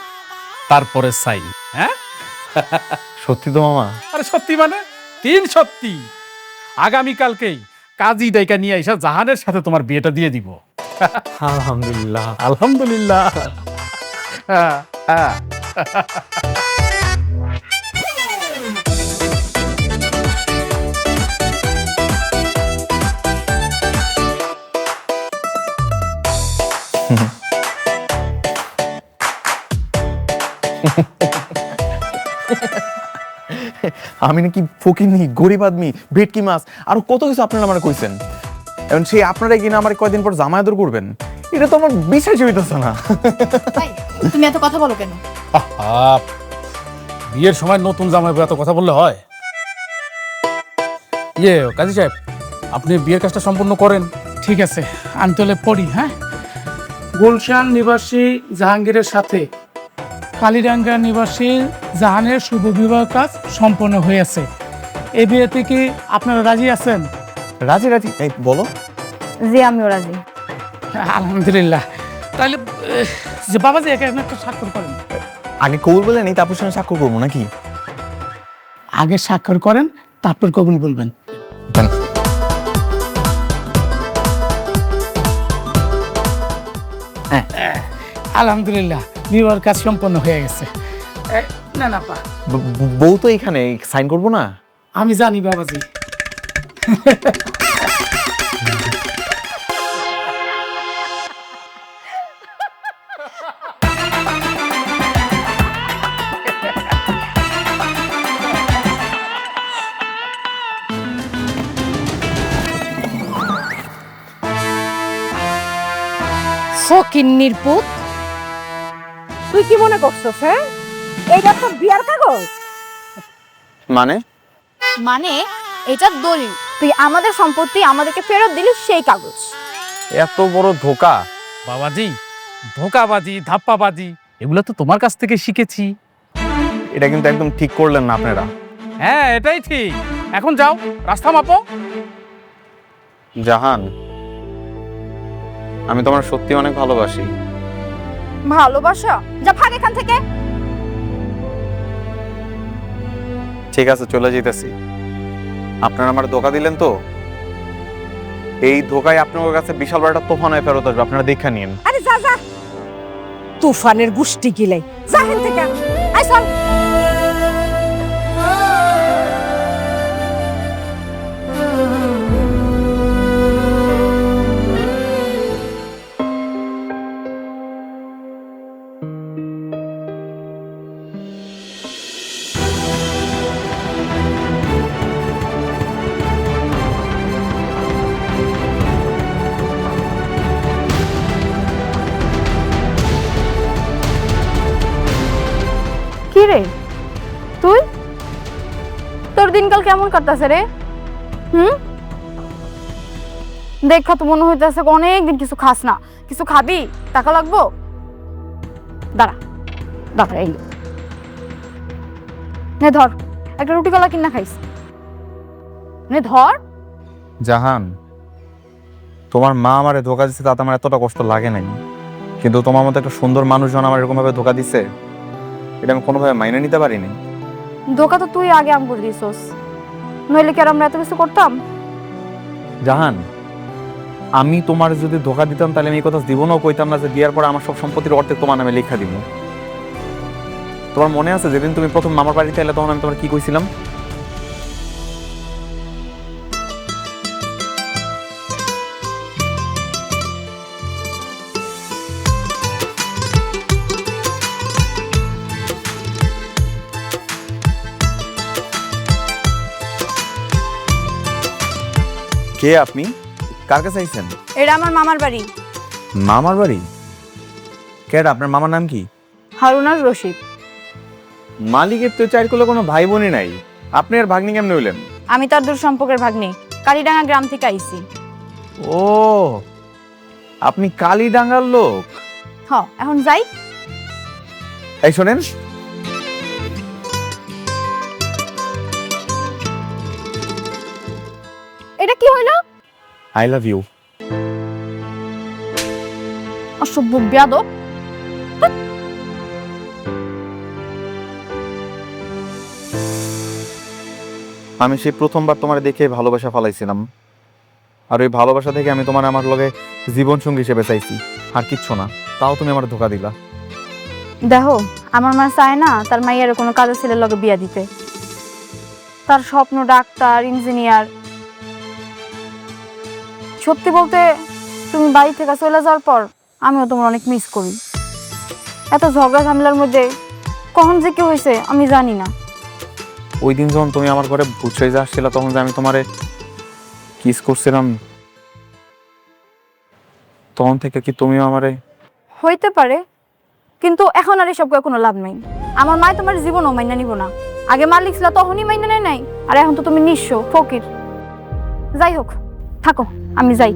তারপরে সাইন। হ্যাঁ
সত্যি তো মামা?
আরে সত্যি মানে সত্যি। আগামীকালকেই কাজী ডাইকা নিয়ে এসে জাহানের সাথে তোমার বিয়েটা দিয়ে দিব।
আলহামদুলিল্লাহ।
আলহামদুলিল্লাহ। হ্যাঁ, হ্যাঁ।
আমি নাকি ফকিনি, গরিব আদমি, ভেটকি মাছ, আরো কত কিছু আপনারা আমার কইছেন। এখন সেই আপনারাই কিনা আমার কয়দিন পর জামায়াতর করবেন, এটা তো আমার বিশ্বাসই হইতেছে না।
তুমি এত কথা বলো কেন?
আহা, বিয়ের সময় নতুন জামাই বউ এত কথা বললে হয়? কাজী সাহেব, আপনি বিয়ের কাজটা সম্পূর্ণ করেন।
ঠিক আছে, আমি তাহলে পড়ি। হ্যাঁ, গুলশান নিবাসী জাহাঙ্গীরের সাথে কালীডাঙ্গা নিবাসী জাহানের শুভ বিবাহ কাজ সম্পন্ন হয়েছে। এ বিয়েতে কি আপনারা রাজি আছেন?
রাজি রাজি, এই বলো।
জি, আমিও রাজি।
আলহামদুলিল্লাহ। তাহলে যে বাবাজি এখানে একটা স্বাক্ষর করেন।
আগে কবুল বলে নেই, তারপর সঙ্গে স্বাক্ষর করবো নাকি?
আগে স্বাক্ষর করেন, তারপর কবুল বলবেন। আলহামদুলিল্লাহ, বিবাহের কাজ সম্পন্ন হয়ে গেছে। না না পা,
বউ তো এখানে, সাইন করবো না?
আমি জানি বাবাজি।
ফকিন্নির পুত, তুই কি মনে করছস? হ্যাঁ, এইটা তো বিয়ার কাগজ।
মানে
মানে এটা দলিল, তুই আমাদের সম্পত্তি আমাদেরকে ফেরত দিলি, সেই কাগজ।
এত বড় ধোকা!
বাবাজি, ধোকাবাজি, ধাপ্পাবাজি এগুলো তো তোমার কাছ থেকে শিখেছি।
এটা কিন্তু একদম ঠিক করলেন না আপনারা।
হ্যাঁ, এটাই ঠিক। এখন যাও, রাস্তা মাপো।
জাহান, আমি তোমার সত্যি অনেক ভালোবাসি।
ভালোবাসা? যা ভাগ এখান থেকে।
ঠিক আছে, চলে যেতেছি। আপনারা আমার ধোকা দিলেন তো, এই ধোকায় আপনার কাছে বিশাল বড় একটা তোফান হয়ে ফেরত আসবে, আপনারা দেখা নিন।
আরে যা যা, তুফানের গুষ্টি গিলাই জাহেন থেকে আই চল।
কি রে তুই, তোর দিনকাল কেমন কাটতেছে রে? দেখা তো মনে হইতেছে অনেকদিন কিছু খাস না। কিছু খাবি? টাকা লাগবো? দাঁড়া দাঁড়া, এই নে ধর, একটা রুটি কলা কিনা খাইস, নে ধর।
জাহান, তোমার মা আমারে ধোকা দিচ্ছে, তাতে আমার এতটা কষ্ট লাগে নাই, কিন্তু তোমার মতো একটা সুন্দর মানুষ যখন আমার এরকম ভাবে ধোকা দিচ্ছে, এটা আমি কোনোভাবে মাইনে নিতে পারিনি।
ধোকা তো তুই আগে আমগো দিছস, নইলে কি আর আমরা এত কিছু করতাম?
জাহান, আমি তোমার যদি ধোকা দিতাম তাহলে আমি এই কথা জীবনেও কইতাম না যে বিয়ার পর আমার সব সম্পত্তির অর্ধেক তোমার নামে লেখা দিব। তোমার মনে আছে যেদিন তুমি প্রথম মামার বাড়িতে এলে, তখন আমি তোমার কি কইছিলাম? কে আপনি? কার কাছে আইছেন?
এটা আমার মামার বাড়ি।
মামার বাড়ি? কেডা আপনার মামার নাম কি?
হারুন আর রশিদ।
মালিকের তো চার কোলে কোনো ভাই বোনই নাই, আপনি আর ভাগ্নি কেমনে হইলেন?
আমি তার দূর সম্পর্কের ভাগ্নি, কালীডাঙ্গা গ্রাম থেকে আইছি।
ও, আপনি কালীডাঙ্গার লোক?
হ, এখন যাই।
এই শোনেন,
এটা কি হইলো?
I love you.
অসভ্য বেয়াদব।
আমি সেই প্রথমবার তোমার দেখে ভালোবাসা ফলাইছিলাম, আর ওই ভালোবাসা থেকে আমি তোমার আমার লগে জীবন সঙ্গী হিসেবে চাইছি, আর কিচ্ছু না। তাও তুমি আমার ধোকা দিলা।
দেখো আমার মা চায় না তার মাইয়ার কোনো কাজের ছেলের লগে বিয়া দিতে। তার স্বপ্ন ডাক্তার, ইঞ্জিনিয়ার। সত্যি বলতে তুমি বাড়ি থেকে চলে যাওয়ার পর আমিও তোমার অনেক মিস করি। এত ঝগড়া ঝামেলার মধ্যে কখন যে কি হয়েছে আমি জানি না।
ওই দিন যখন তুমি আমার ঘরে ভূত সেজে আসছিল, তখন যে আমি তোমারে কিস করছিলাম, তখন থেকে কি তুমিও আমারে?
হইতে পারে, কিন্তু এখন আর এসব কোনো লাভ নাই। আমার মা তোমার জীবনও মাইনা নিব না। আগে মালিক ছিল তখনই মাইনা নেয় নাই, আর এখন তো তুমি নিঃস্ব ফকির। যাই হোক, থাকো, আমি যাই।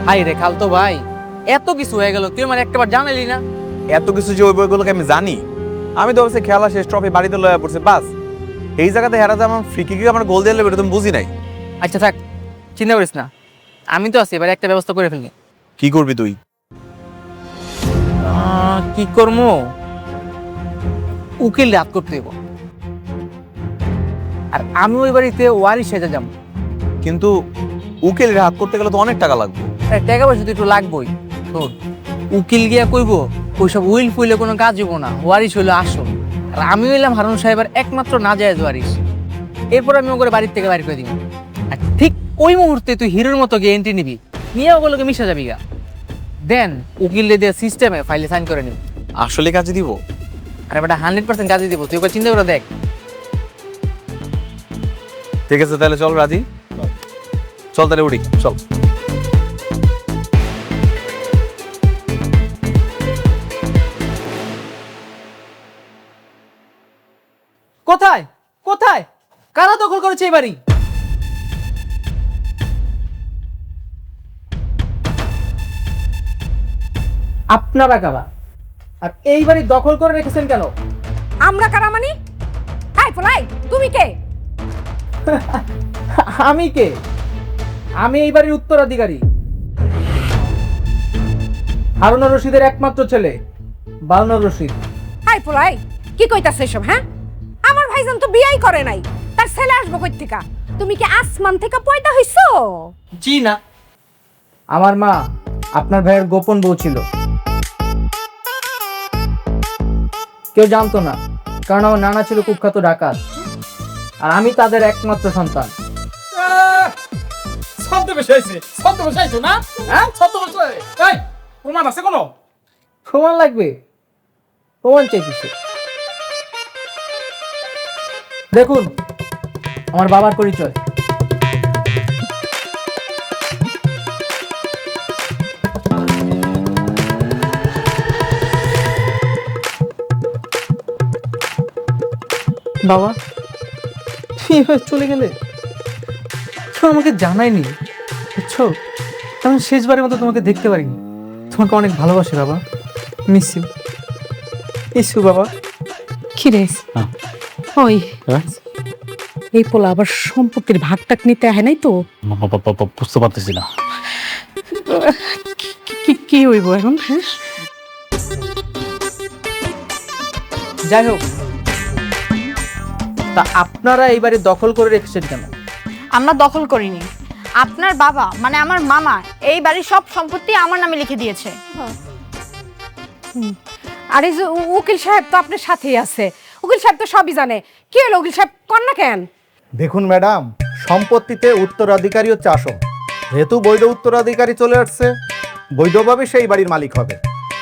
হাই রে খালতো ভাই, এত কিছু হয়ে গেল, তুই আমার একটাবার জানালি না?
এত কিছু যে ওই বইগুলোকে আমি জানি, আমি তো অবশ্যই খেলা শেষ, ট্রফি বাড়িতে লয়ে পড়ছে, বাস এই জায়গাতে হেরা যে আমার ফ্রি কিকে আমার গোল দিয়ে লেবে তুমি বুঝি নাই।
আচ্ছা থাক, চিন্তা করিস না, আমি তো আছি, এবার একটা ব্যবস্থা করে ফেলবি।
কি করবি তুই?
কি করবো? উকিল রাত করতে দেব, আর আমি ওই বাড়িতে ওয়ারিশ সেজে যাবো।
কিন্তু উকিলের হাত করতে গেলে তো অনেক টাকা লাগবে।
টাকা পয়সা তো একটু লাগবেই। শোন, উকিল গিয়া কইব ওইসব উইল ফুইলে কোনো কাজ হইব না, ওয়ারিশ হইলো আসল। আর আমি হইলাম হারুন সাহেবের একমাত্র নাজায়েজ ওয়ারিশ। এরপর আমি ওগুলো বাড়ির থেকে বাইর করে দিব। আর ঠিক ওই মুহূর্তে তুই হিরোর মতো গিয়ে এন্ট্রি নিবি, নিয়ে ওগুলোকে মিশা যাবি গা। দেন উকিলে দিয়ে সিস্টেমে ফাইলে সাইন করে নিবি।
আসলে কাজে দিব?
আর এটা 100% কাজে দিব, তুই ওকে চিন্তা করে দেখ।
ঠিক আছে তাহলে চল রাজি, চল তাহলে উঠি, চল।
কোথায় কোথায় কারা দখল করেছে এই বাড়ি? আপনারা কারা? আর এই বাড়ি দখল করে রেখেছেন কেন?
আমরা কারা মানি? হাই ফলাই, তুমি কে?
আমি কে? আমি এই বাড়ির উত্তরাধিকারী, হারুন রশিদের একমাত্র ছেলে বালুন রশিদ।
হাই ফলাই, কি কইতাছ এসব? হ্যাঁ, আমার ভাইজান তো বিয়াই করে নাই, তার ছেলে আসবো কই থেকে? তুমি কি আসমান থেকে পয়দা হইছো?
জি না, আমার মা আপনার ভাইয়ের গোপন বউ ছিল, কেউ জানতো না, কারণ আমার নানা ছিল কুখ্যাত ডাকাত, আর আমি তাদের একমাত্র সন্তান।
না হ্যাঁ, প্রমাণ আছে কোনো?
প্রমাণ লাগবে? প্রমাণ চাইতেছে, দেখুন আমার বাবার পরিচয়। বাবা, তুমি এভাবে চলে গেলে, তুমি আমাকে জানাইনি, বুঝছো? আমি শেষবারের মতো তোমাকে দেখতে পারিনি। তোমাকে অনেক ভালোবাসি বাবা, মিস ইউ, মিস ইউ বাবা।
কি রে ওই এই পোলা আবার সম্পত্তির ভাগটাক নিতে আহে নাই তো?
বুঝতে পারতেছি না
কি হইব এখন? হ্যাঁ,
যাই হোক, তা আপনারা এই বাড়ি দখল করে রেখেছেন কেন?
আমরা দখল করিনি, আপনার বাবা মানে আমার মামা এই বাড়ির সব সম্পত্তি আমার নামে লিখে দিয়েছে।
আর এই যে উকিল সাহেব তো আপনার সাথেই আছে, উকিল সাহেব তো সবই জানে। কি হলো উকিল সাহেব, কর না কেন?
দেখুন ম্যাডাম, সম্পত্তিতে উত্তরাধিকারী হচ্ছে আসল। যেহেতু বৈধ উত্তরাধিকারী চলে আসছে, বৈধভাবে সেই বাড়ির মালিক হবে।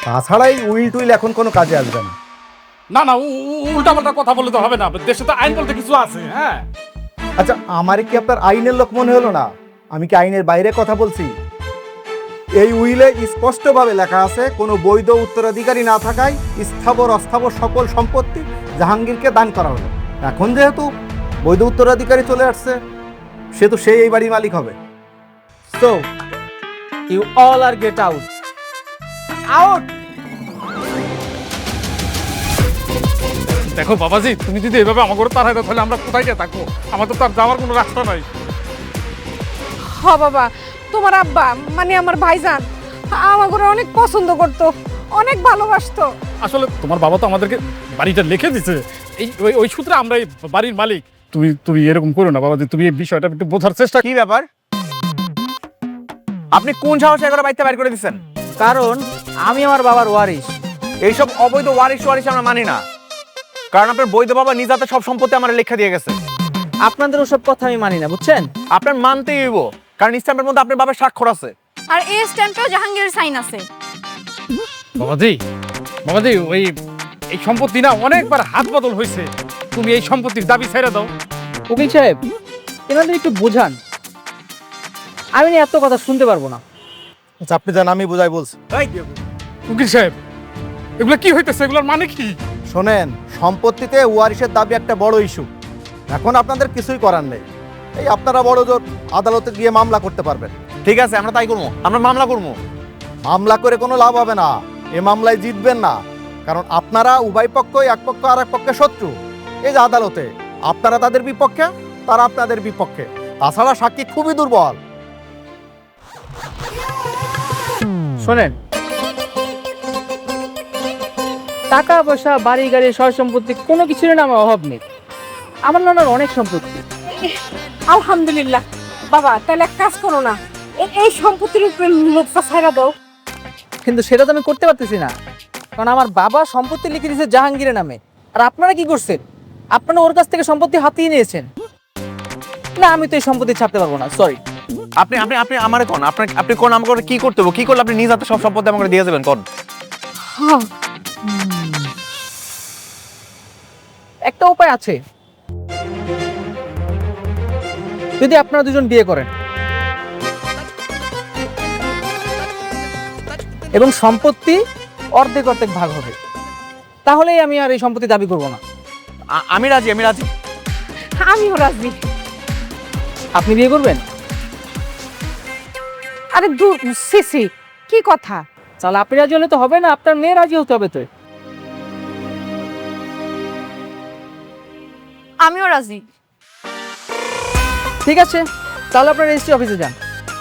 তাছাড়াই উইল টুইল এখন কোনো কাজে আসবে না।
না না, উল্টা পাল্টা কথা বললে তো হবে না, দেশে তো আইন বলতে কিছু আছে। হ্যাঁ
আচ্ছা, আমার কি আপনার আইনের লোক মনে হলো না? আমি কি আইনের বাইরে কথা বলছি? এই উইলে স্পষ্টভাবে লেখা আছে, কোনো বৈধ উত্তরাধিকারী না থাকায় স্থাবর অস্থাবর সকল সম্পত্তি জাহাঙ্গীরকে দান করা হলো। এখন যেহেতু বৈধ উত্তরাধিকারী চলে আসছে, সেহেতু সেই এই বাড়ির মালিক হবে।
So you all are get out, out.
দেখো বাবাজি, তুমি যদি এভাবে আমার করে তাড়াই দাও, তাহলে আমরা কোথায় গিয়ে থাকবো? আমাদের তো আর যাওয়ার কোনো রাস্তা নাই।
হ বাবা, তোমার আব্বা মানে আমার ভাইজান আমাকে অনেক পছন্দ করতো, অনেক ভালোবাসতো।
আসলে তোমার বাবা তো আমাদেরকে বাড়িটা লিখে দিছে, এই ওই ওই সূত্রে আমরা এই বাড়ির মালিক। তুমি তুমি এরকম করো না বাবাজি, তুমি এই বিষয়টা একটু বোঝার চেষ্টা।
কি ব্যাপার? আপনি কোন সাহসে করে বাইতে বাইর করে দিচ্ছেন?
কারণ আমি আমার বাবার ওয়ারিশ।
এইসব অবৈধ ওয়ারিশ আমরা মানি না, কারণ আপনার বৈধ বাবা নিজ হাতে সব সম্পত্তি আমার লেখা দিয়ে গেছে।
আপনাদের ওসব কথা আমি মানি না, বুঝছেন?
আপনার মানতেই হইব, কারণ স্ট্যাম্পের মধ্যে আপনার বাবার স্বাক্ষর আছে।
আর এই স্ট্যাম্পেও জাহাঙ্গীরের সাইন আছে।
বাবাজি বাবাজি, ওই এই সম্পত্তি না অনেকবার হাত বদল হয়েছে, তুমি এই সম্পত্তির দাবি ছেড়ে দাও।
উকিল সাহেব, এনাদের একটু বোঝান, আমি না এত কথা শুনতে পারবো না।
আচ্ছা, আপনি জান, আমি বুঝাই বলছি।
উকিল সাহেব, এগুলো কি হইতেছে? এগুলোর মানে কি?
শোনেন, সম্পত্তিতে ওয়ারিশের দাবি একটা বড় ইস্যু। এখন আপনাদের কিছুই করার নেই, এই আপনারা বড় জোর আদালতে গিয়ে মামলা করতে পারবেন।
ঠিক আছে, আমরা তাই করবো, আমরা মামলা করবো।
মামলা করে কোনো লাভ হবে না, এ মামলায় জিতবেন না, কারণ আপনারা উভয় পক্ষই, এক পক্ষ আর এক পক্ষের শত্রু। এই যে আদালতে আপনারা তাদের বিপক্ষে, তারা আপনাদের বিপক্ষে, তাছাড়া সাক্ষী খুবই দুর্বল।
শোনেন, টাকা পয়সা, বাড়ি গাড়ি, সয় সম্পত্তি কোনো কিছুর না আমার অভাব নেই। আমার নানার অনেক সম্পত্তি।
আলহামদুলিল্লাহ। বাবা, তাহলে এক কাজ করো না, এই সম্পত্তির উপরে লোকটা ছাইরা দাও।
কিন্তু সেটা তো আমি করতে পারতেছি না, কারণ আমার বাবা সম্পত্তি লিখে দিয়েছে জাহাঙ্গীরের নামে। আর আপনারা কি করছেন? আপনারা ওর কাছ থেকে সম্পত্তি হাতিয়ে নিয়েছেন। না, আমি তো এই সম্পত্তি ছাড়তে পারবো না, সরি।
আপনি আপনি আপনি আমারে কোন, আপনি কোন আমাকে কি করতে হবে, কি করলে আপনি নিজ হাতে সব সম্পত্তি আমাকে দিয়ে যাবেন কোন?
একটা উপায় আছে, যদি আপনারা দুজন বিয়ে করেন এবং সম্পত্তি অর্ধেক অর্ধেক ভাগ হবে, তাহলেই আমি আর এই সম্পত্তি দাবি করব না।
আমি রাজি, আমি রাজি।
আমিও রাজি।
আপনি বিয়ে করবেন?
আরে সিসি, কি কথা?
তাহলে আপনি রাজি হলে তো হবে না, আপনার মেয়ে রাজি হতে হবে। তো
আমিও রাজি।
ঠিক আছে, তাহলে আপনার রেজিস্ট্রি অফিসে যান,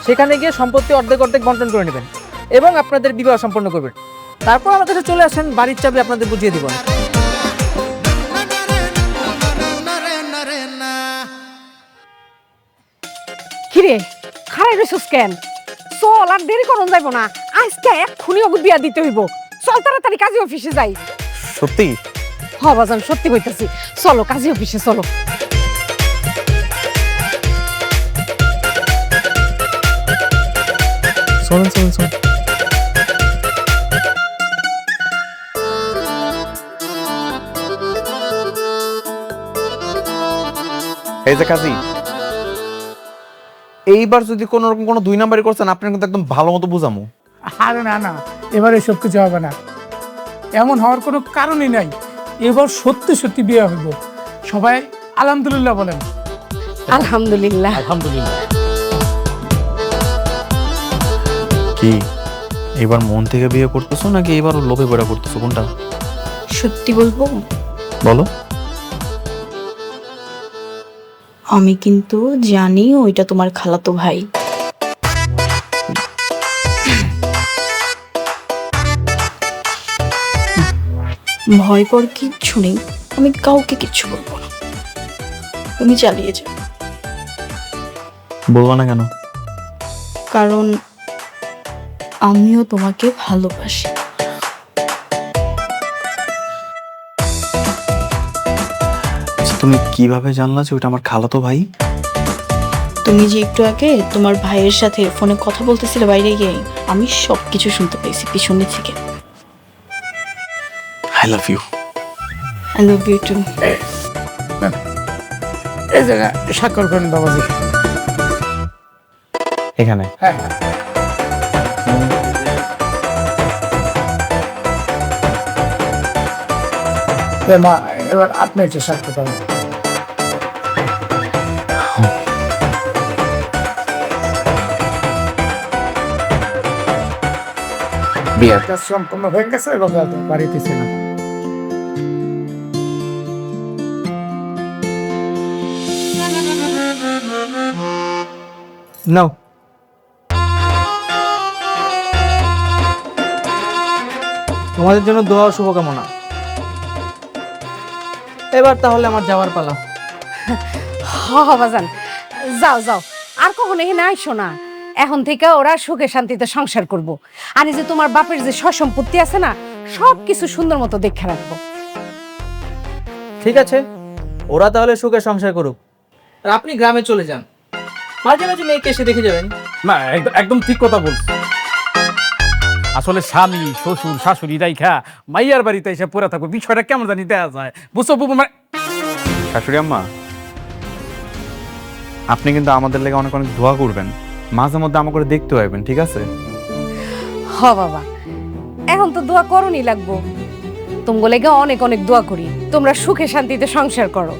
সেখানে গিয়ে সম্পত্তি অর্ধেক অর্ধেক বন্টন করে নেবেন এবং আপনাদের বিবাহ সম্পন্ন করবেন। তারপর আমার কাছে চলে আসেন, বাড়ির চাবি আপনাদের বুঝিয়ে দিব।
কিরে, খারাই রইছস কেন? চল, আর দেরি করুন যাইব না, আজকে এক্ষুনি ওকে বিয়া দিতে হইব। চল তাড়াতাড়ি কাজী অফিসে যাই।
সত্যি?
হ বাজান, সত্যি কইতাছি, চলো কাজী অফিসে চলো।
চলেন চলেন চলেন।
এই যে কাজী, এইবার যদি কোনো রকম কোনো দুই নাম্বারই করছেন, আপনার কিন্তু একদম ভালো মতো বুঝামু।
আরে না না, এবার এসব কিছু হবে না, এমন হওয়ার কোনো কারণই নাই। এবার সত্যি সত্যি বিয়ে হইব। সবাই আলহামদুলিল্লাহ বলেন।
আলহামদুলিল্লাহ।
আলহামদুলিল্লাহ।
কি এবার মন থেকে বিয়ে করতেছো নাকি এবার লোভে পড়া করতেছো, কোনটা?
সত্যি বলবো,
বলো।
আমি কিন্তু জানি ওইটা তোমার খালাতো ভাই। ভয় কর কিচ্ছু নেই, আমি কাউকে কিচ্ছু বলবো না, তুমি চালিয়ে যাও।
বলবো না কেন?
কারণ আমিও তোমাকে ভালোবাসি।
তুমি কিভাবে জানলা যে ওটা আমার খালাতো ভাই?
তুমি যে একটু আগে তোমার ভাইয়ের সাথে ফোনে কথা বলতেছিলে বাইরে গিয়ে, আমি সবকিছু শুনতে পেয়েছি পিছনে থেকে।
I love you.
I love you too.
এই জায়গায় স্বাক্ষর করেন বাবাজি।
এখানে?
হ্যাঁ। মা, এবার আপনি একটু স্বাক্ষর করেন। বিয়ের কাজ সম্পূর্ণ হয়ে গেছে এবং বাড়িতে ছিলাম।
নাও। তোমাদের জন্য দোয়া ও শুভকামনা। এবার তাহলে আমার যাওয়ার পালা।
বাজান, যাও যাও, আর কখনো এখানে আইসো না। এখন থেকে ওরা সুখে শান্তিতে সংসার করব। আর এই যে তোমার বাপের যে সয় সম্পত্তি আছে না, সব কিছু সুন্দর মতো দেখে রাখবো।
ঠিক আছে, ওরা তাহলে সুখে সংসার করুক, আর আপনি গ্রামে চলে যান। মাঝে মাঝে মেয়েকে এসে দেখে যাবেন।
না, একদম ঠিক কথা বলছো। আসলে স্বামী শ্বশুর শাশুড়ি রাইখা মাইয়ার বাড়িতে এসে পড়ে থাকবো, বিষয়টা কেমন জানি দেয়া যায়, বুঝছো বুবু? মানে
শাশুড়ি আম্মা, আপনি কিন্তু আমাদের লেগে অনেক অনেক দোয়া করবেন, মাঝে মধ্যে আমাকে করে দেখতে পাইবেন, ঠিক আছে?
বাবা, এখন তো দোয়া করণই লাগবো। তোমার লেগে অনেক অনেক দোয়া করি, তোমরা সুখে শান্তিতে সংসার করো।